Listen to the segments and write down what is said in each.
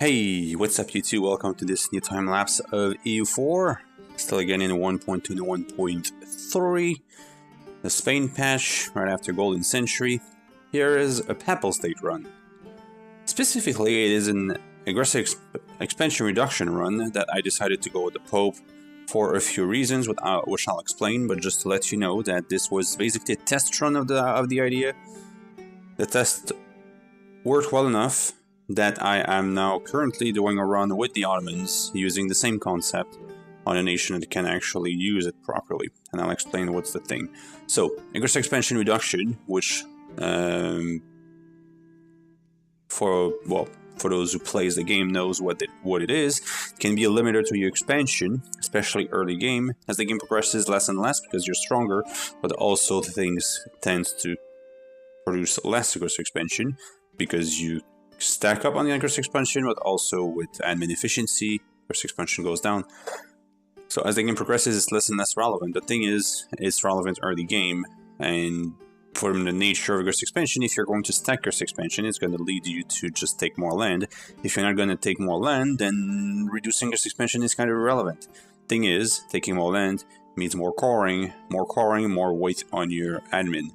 Hey, what's up YouTube? Welcome to this new time lapse of EU4. Still again in 1.2 to 1.3. The Spain patch right after Golden Century. Here is a Papal State run. Specifically, it is an aggressive expansion reduction run that I decided to go with the Pope for a few reasons, which I'll explain, but just to let you know that this was basically a test run of the idea. The test worked well enough that I am now currently doing a run with the Ottomans using the same concept on a nation that can actually use it properly, and I'll explain what's the thing. So, aggressive expansion reduction, which for those who plays the game knows what it is, can be a limiter to your expansion, especially early game. As the game progresses, less and less because you're stronger, but also things tend to produce less aggressive expansion because you stack up on the aggressive expansion, but also with admin efficiency, aggressive expansion goes down. So as the game progresses, it's less and less relevant. The thing is, it's relevant early game, and from the nature of aggressive expansion, if you're going to stack aggressive expansion, it's going to lead you to just take more land. If you're not going to take more land, then reducing aggressive expansion is kind of irrelevant. Thing is, taking more land means more coring, more weight on your admin.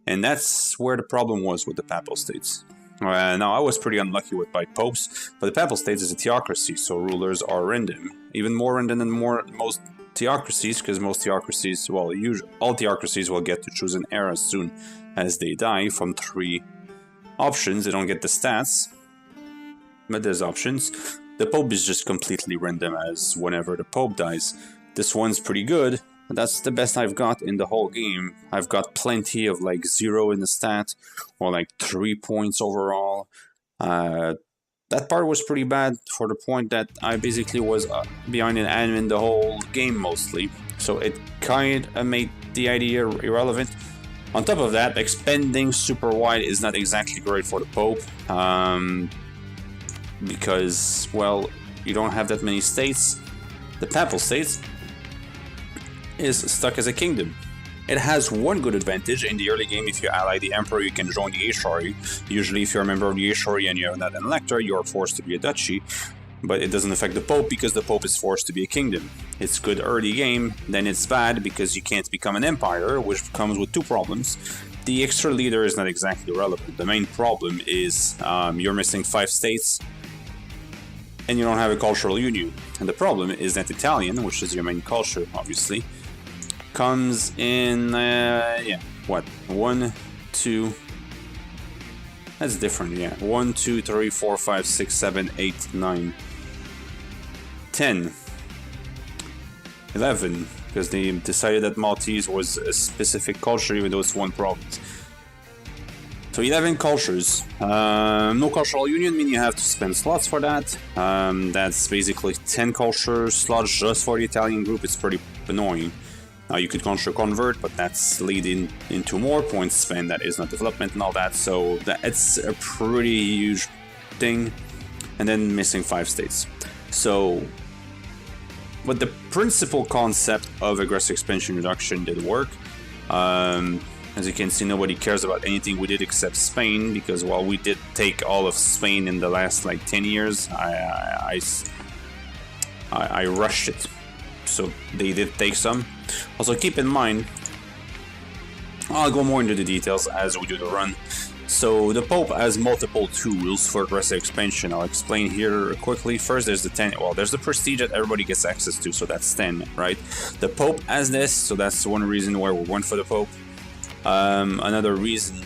And that's where the problem was with the Papal States. Now, I was pretty unlucky with my popes, but the Papal States is a theocracy, so rulers are random. Even more random than most theocracies, because most theocracies, well, all theocracies will get to choose an heir as soon as they die from 3 options. They don't get the stats, but there's options. The Pope is just completely random, as whenever the Pope dies. This one's pretty good. That's the best I've got in the whole game. I've got plenty of like 0 in the stat, or like 3 points overall. That part was pretty bad for the point that I basically was behind an admin the whole game mostly. So it kind of made the idea irrelevant. On top of that, expanding super wide is not exactly great for the Pope. Because, well, you don't have that many states. The Papal States is stuck as a kingdom. It has one good advantage. In the early game, if you ally the Emperor, you can join the Eishori. Usually, if you're a member of the Eishori and you're not an elector, you're forced to be a duchy. But it doesn't affect the Pope because the Pope is forced to be a kingdom. It's good early game, then it's bad because you can't become an empire, which comes with 2 problems. The extra leader is not exactly relevant. The main problem is you're missing 5 states and you don't have a cultural union. And the problem is that Italian, which is your main culture, obviously, comes in, 1, 2, that's different, 1, 2, 3, 4, 5, 6, 7, 8, 9, 10, 11, because they decided that Maltese was a specific culture, even though it's 1 province. So 11 cultures. No cultural union, meaning you have to spend slots for that. That's basically 10 culture slots just for the Italian group. It's pretty annoying. Now you could convert, but that's leading into more points spent. That is not development and all that, so it's a pretty huge thing. And then missing 5 states. So, but the principal concept of aggressive expansion reduction did work. As you can see, nobody cares about anything we did except Spain, because while we did take all of Spain in the last like 10 years, I rushed it. So they did take some. Also keep in mind, I'll go more into the details as we do the run. So the Pope has multiple tools for aggressive expansion. I'll explain here quickly. First, there's the 10. Well, there's the prestige that everybody gets access to, so that's 10, right? The Pope has this, so that's one reason why we went for the Pope. Another reason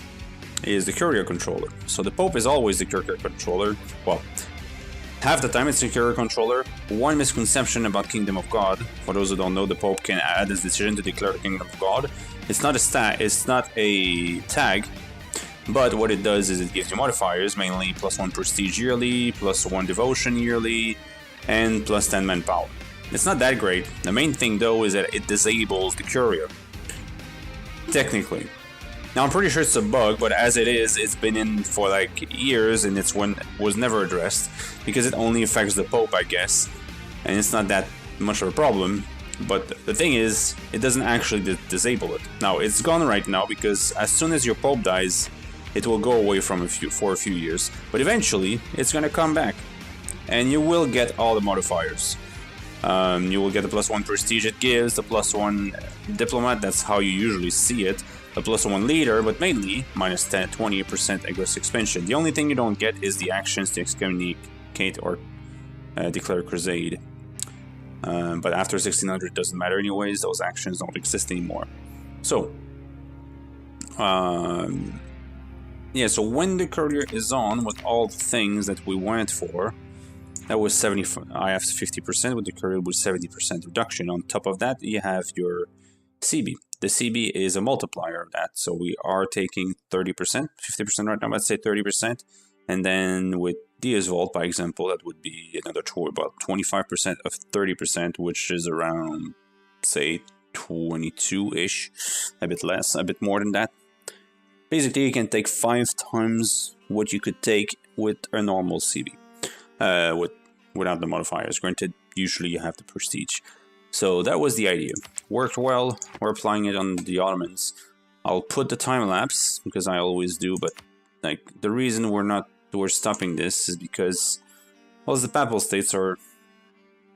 is the courier controller. So the Pope is always the courier controller. Well, half the time it's the courier controller. One misconception about Kingdom of God, for those who don't know, the Pope can add his decision to declare the Kingdom of God. It's not a tag, but what it does is it gives you modifiers, mainly +1 prestige yearly, +1 devotion yearly, and +10 manpower. It's not that great. The main thing though is that it disables the courier. Technically. Now I'm pretty sure it's a bug, but as it is, it's been in for like years and was never addressed because it only affects the Pope, I guess, and it's not that much of a problem. But the thing is, it doesn't actually disable it. Now it's gone right now because as soon as your Pope dies, it will go away for a few years, but eventually it's gonna come back. and you will get all the modifiers. You will get the +1 prestige it gives, the +1 diplomat, that's how you usually see it, the +1 leader, but mainly -10, 20% aggressive expansion. The only thing you don't get is the actions to excommunicate or declare crusade. But after 1600 it doesn't matter anyways, those actions don't exist anymore. So, yeah, so when the courier is on with all the things that we went for, that was 70. I have 50% with the courier with 70% reduction. On top of that, you have your CB. The CB is a multiplier of that, so we are taking 30%, 50% right now. Let's say 30%, and then with Diaz Vault, by example, that would be another about 25% of 30%, which is around, say, 22-ish, a bit less, a bit more than that. Basically, you can take 5 times what you could take with a normal CB. Without the modifiers. Granted, usually you have the prestige. So that was the idea. Worked well. We're applying it on the Ottomans. I'll put the time lapse because I always do, but like the reason we're stopping this is because, well, the Papal States or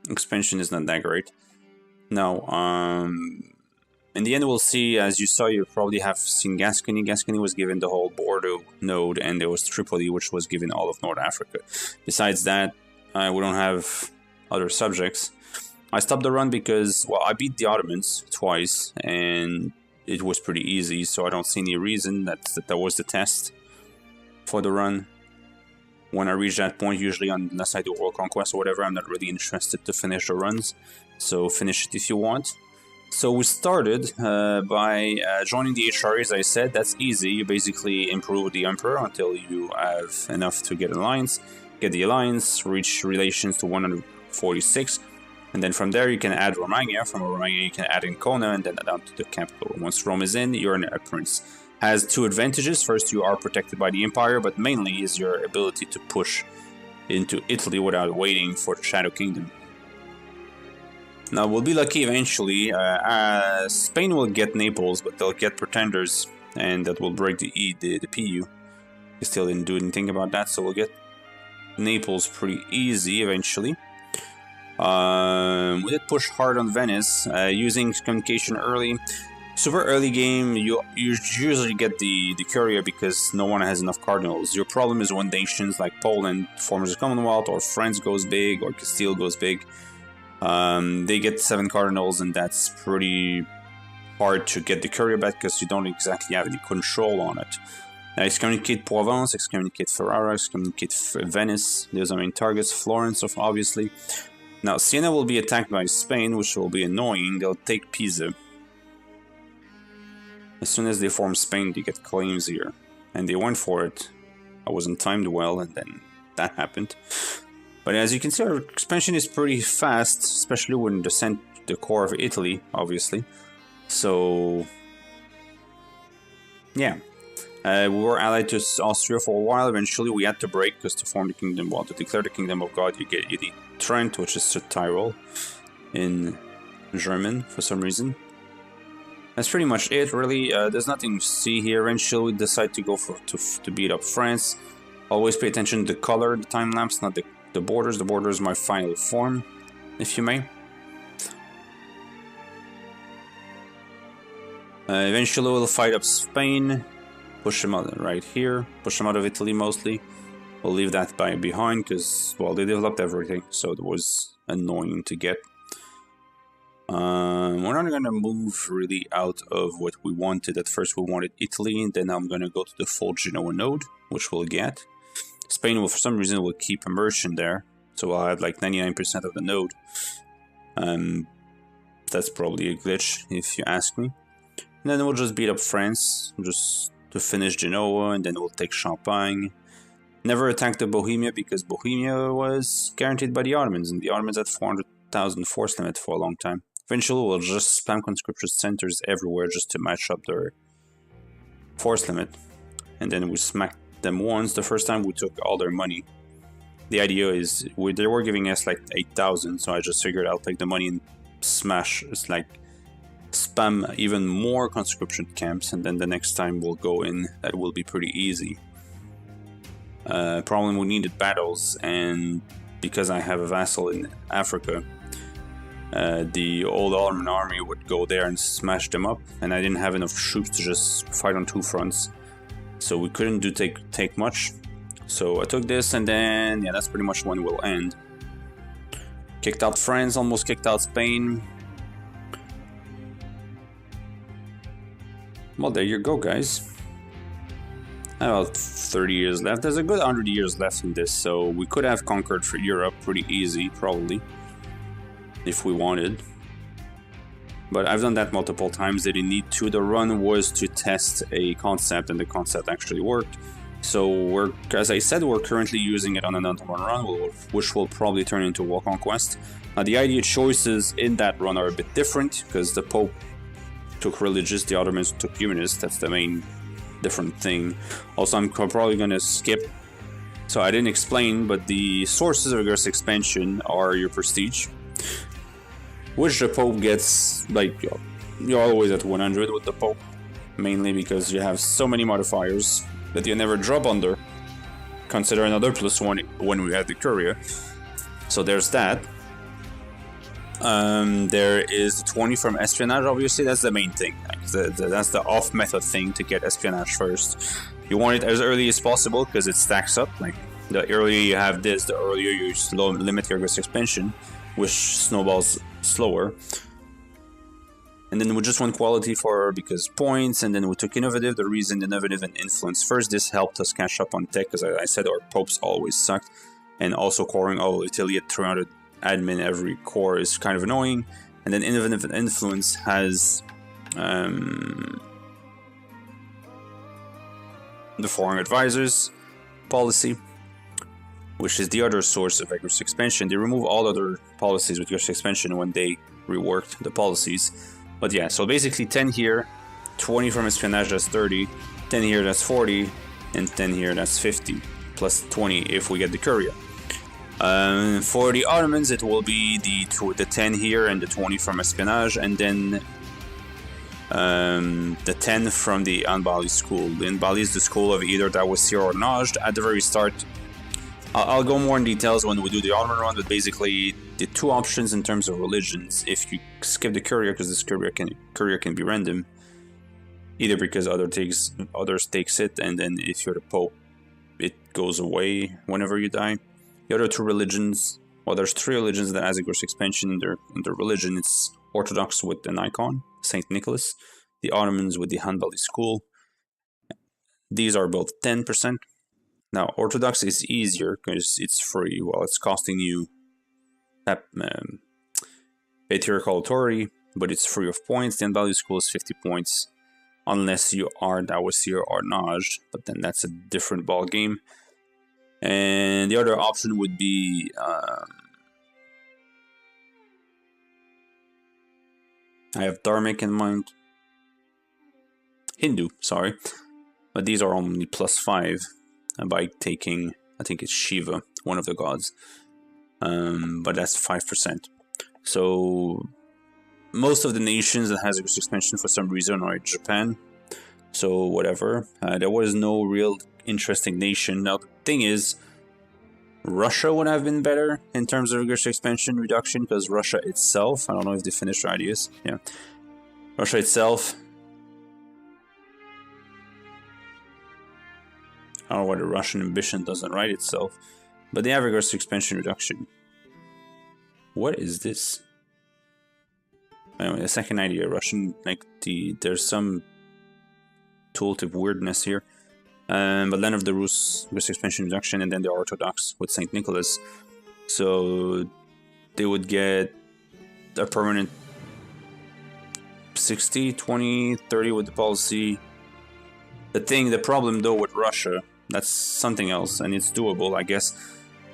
expansion is not that great. Now, in the end, we'll see. As you saw, you probably have seen Gascony. Gascony was given the whole Bordeaux node, and there was Tripoli, which was given all of North Africa. Besides that, we don't have other subjects. I stopped the run because, well, I beat the Ottomans twice, and it was pretty easy, so I don't see any reason that was the test for the run. When I reach that point, usually unless I do World Conquest or whatever, I'm not really interested to finish the runs. So finish it if you want. So we started by joining the HRA, as I said. That's easy. You basically improve the Emperor until you have enough to get an alliance. Get the alliance, reach relations to 146. And then from there you can add Romagna. From Romagna you can add Ancona and then down to the capital. Once Rome is in, you're a prince. Has 2 advantages. First, you are protected by the Empire, but mainly is your ability to push into Italy without waiting for the Shadow Kingdom. Now, we'll be lucky eventually. Spain will get Naples, but they'll get Pretenders, and that will break the PU. We still didn't do anything about that, so we'll get Naples pretty easy eventually. We did push hard on Venice, using communication early. Super early game, you usually get the courier because no one has enough cardinals. Your problem is when nations like Poland forms a Commonwealth, or France goes big, or Castile goes big. They get 7 cardinals, and that's pretty hard to get the courier back because you don't exactly have any control on it. Excommunicate Provence, excommunicate Ferrara, excommunicate Venice. Those are main targets. Florence, obviously. Now, Siena will be attacked by Spain, which will be annoying. They'll take Pisa. As soon as they form Spain, they get claims here. And they went for it. I wasn't timed well, and then that happened. But as you can see, our expansion is pretty fast, especially when the core of Italy, obviously. So, yeah. We were allied to Austria for a while. Eventually, we had to break because to form the kingdom, well, to declare the kingdom of God, you need Trent, which is Tyrol in German for some reason. That's pretty much it, really. There's nothing to see here. Eventually, we decide to go to beat up France. Always pay attention to the color, the time lapse, not the borders. The border is my final form, if you may. Eventually, we'll fight up Spain. Push them out right here. Push them out of Italy mostly. We'll leave that behind because, well, they developed everything, so it was annoying to get. We're not going to move really out of what we wanted. At first we wanted Italy, and then I'm going to go to the full Genoa node, which we'll get. Spain will, for some reason, will keep immersion there, so I'll have like 99% of the node. That's probably a glitch, if you ask me. And then we'll just beat up France, just to finish Genoa, and then we'll take Champagne. Never attacked the Bohemia, because Bohemia was guaranteed by the Ottomans, and the Ottomans had 400,000 force limit for a long time. Eventually, we'll just spam conscription centers everywhere just to match up their force limit. And then we smacked them once. The first time we took all their money. The idea is, they were giving us like 8,000, so I just figured I'll take the money and smash, it's like spam even more conscription camps, and then the next time we'll go in, that will be pretty easy. Problem, we needed battles, and because I have a vassal in Africa, the old Ottoman army would go there and smash them up, and I didn't have enough troops to just fight on 2 fronts, so we couldn't take much. So I took this, and then yeah, that's pretty much when we'll end. Kicked out France, almost kicked out Spain. Well, there you go, guys. About 30 years left. There's a good 100 years left in this, so we could have conquered for Europe pretty easy, probably, if we wanted. But I've done that multiple times. They didn't need to. The run was to test a concept, and the concept actually worked. So as I said, we're currently using it on an Ottoman run, which will probably turn into World Conquest. Now, the idea choices in that run are a bit different, because the Pope took religious, the Ottomans took humanist. That's the main different thing. Also, I'm probably going to skip, so I didn't explain, but the sources of rigorous expansion are your prestige, which the Pope gets, like, you're always at 100 with the Pope, mainly because you have so many modifiers that you never drop under. Consider another +1 when we add the Curia. So there's that. There is 20 from espionage, obviously. That's the main thing. That's the off method thing, to get espionage first. You want it as early as possible because it stacks up. Like, the earlier you have this, the earlier you limit your risk expansion, which snowballs slower. And then we just want quality because points, and then we took innovative. The reason innovative and influence first, this helped us catch up on tech, because I said our popes always sucked, and also coring all Italy at 300 admin every core is kind of annoying. And then innovative and influence has the foreign advisors policy, which is the other source of rigorous expansion. They remove all other policies with rigorous expansion when they reworked the policies. But yeah, so basically 10 here, 20 from espionage, that's 30, 10 here, that's 40, and 10 here, that's 50, plus 20 if we get the Curia. For the Ottomans, it will be the 10 here and the 20 from espionage, and then the 10 from the Anbali school. The Anbali is the school of either Dawasir or Najd. At the very start, I'll go more in details when we do the Ottoman run, but basically the 2 options in terms of religions, if you skip the Curia, because this Curia can be random, either because others takes it, and then if you're the Pope, it goes away whenever you die. The other 2 religions, well, there's 3 religions that has a gross expansion in their religion. It's Orthodox with an icon, Saint Nicholas, the Ottomans with the Hanbali school. These are both 10%. Now, Orthodox is easier because it's free. Well, it's costing you patriarchal authority, but it's free of points. The Hanbali school is 50 points, unless you are Dawasir or Najd, but then that's a different ball game. And the other option would be I have Dharmic in mind. Hindu, sorry. But these are only +5 by taking, I think it's Shiva, one of the gods. But that's 5%. So most of the nations that has a expansion for some reason are Japan. So whatever. There was no real interesting nation. Now the thing is, Russia would have been better in terms of rigorous expansion reduction, because Russia itself, I don't know if they finished their ideas. Yeah, Russia itself, I don't know why the Russian ambition doesn't write itself, but they have rigorous expansion reduction. What is this? Anyway, a second idea, Russian, like there's some tooltip weirdness here. But Land of the Rus, risk expansion reduction, and then the Orthodox with St. Nicholas. So they would get a permanent 60, 20, 30 with the policy. The problem though with Russia, that's something else, and it's doable, I guess.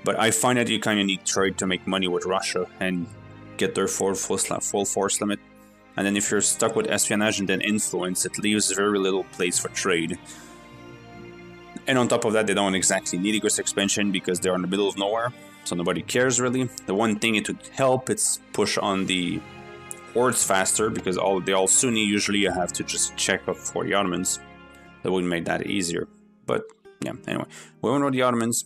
But I find that you kind of need trade to make money with Russia and get their full force limit. And then if you're stuck with espionage and then influence, it leaves very little place for trade. And on top of that, they don't exactly need Igor's expansion because they're in the middle of nowhere, so nobody cares really. The one thing it would help, it's push on the hordes faster, because they're all Sunni. Usually you have to just check up for the Ottomans. That would make that easier. But yeah, anyway, we went with the Ottomans.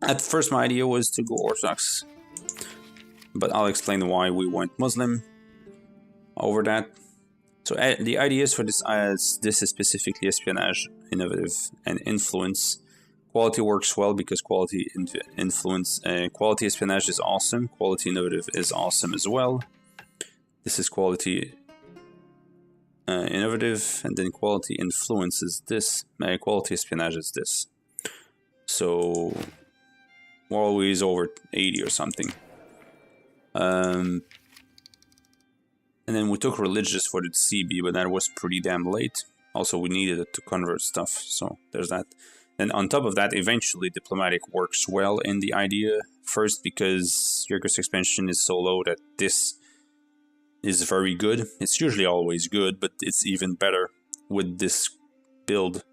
At first my idea was to go Orthodox, but I'll explain why we went Muslim over that. So the ideas for this is specifically espionage, innovative, and influence. Quality works well because quality quality espionage is awesome. Quality innovative is awesome as well. This is quality innovative, and then quality influence is this. Quality espionage is this. So we're always over 80 or something. And then we took religious for the CB, but that was pretty damn late. Also, we needed it to convert stuff, so there's that. And on top of that, eventually diplomatic works well in the idea. First, because your Ghost expansion is so low that this is very good. It's usually always good, but it's even better with this build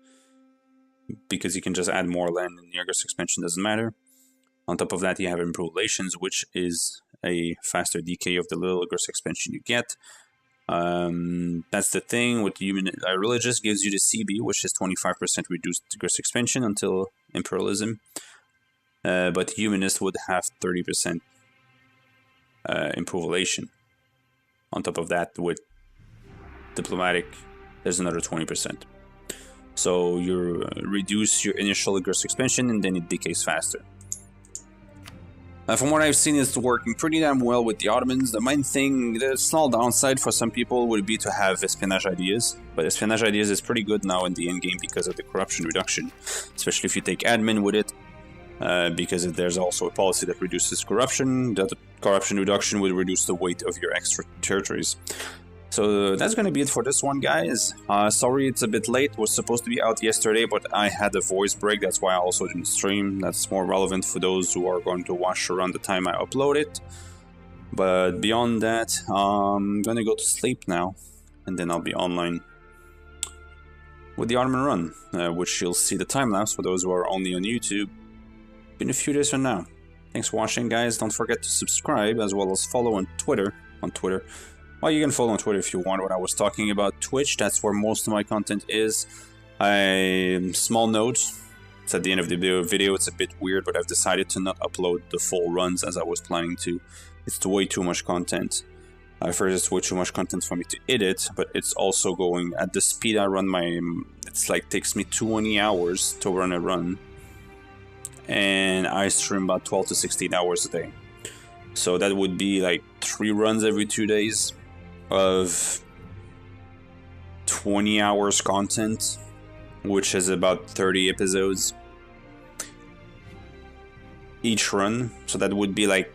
because you can just add more land and your Ghost expansion doesn't matter. On top of that, you have improved relations, which is a faster decay of the little Ghost expansion you get. That's the thing with human religious gives you the CB, which is 25% reduced Ghost expansion until imperialism. But humanist would have 30% improved relation. On top of that, with diplomatic, there's another 20%. So you reduce your initial Ghost expansion and then it decays faster. From what I've seen, it's working pretty damn well with the Ottomans. The main thing, the small downside for some people would be to have espionage ideas. But espionage ideas is pretty good now in the endgame because of the corruption reduction. Especially if you take admin with it. Because there's also a policy that reduces corruption. That corruption reduction will reduce the weight of your extra territories. So that's going to be it for this one, guys. Sorry it's a bit late. It was supposed to be out yesterday, but I had a voice break. That's why I also didn't stream. That's more relevant for those who are going to watch around the time I upload it. But beyond that, I'm going to go to sleep now. And then I'll be online with the Ottoman run, which you'll see the time-lapse for those who are only on YouTube in a few days from now. Thanks for watching, guys. Don't forget to subscribe as well as follow on Twitter. Well, you can follow on Twitter if you want. When I was talking about Twitch, that's where most of my content is. Small note, it's at the end of the video. It's a bit weird, but I've decided to not upload the full runs as I was planning to. It's way too much content. First, it's way too much content for me to edit, but it's also going at the speed I run my. It's like takes me 20 hours to run a run, and I stream about 12 to 16 hours a day. So that would be like 3 runs every 2 days of 20 hours content, which is about 30 episodes each run. So that would be like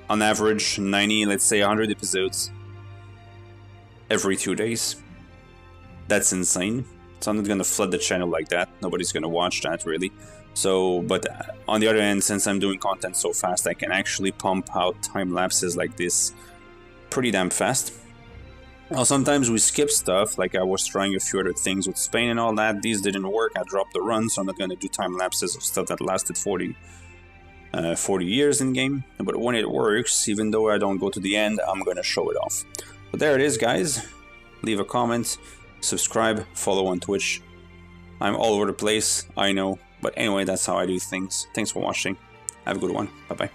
on average 90, let's say 100 episodes every 2 days. That's insane. So I'm not gonna flood the channel like that. Nobody's gonna watch that really. So, but on the other hand, since I'm doing content so fast, I can actually pump out time lapses like this pretty damn fast. Now, sometimes we skip stuff, like I was trying a few other things with Spain and all that. These didn't work, I dropped the run, so I'm not going to do time lapses of stuff that lasted 40 years in game. But when it works, even though I don't go to the end, I'm going to show it off. But there it is, guys. Leave a comment, subscribe, follow on Twitch. I'm all over the place, I know. But anyway, that's how I do things. Thanks for watching. Have a good one. Bye-bye.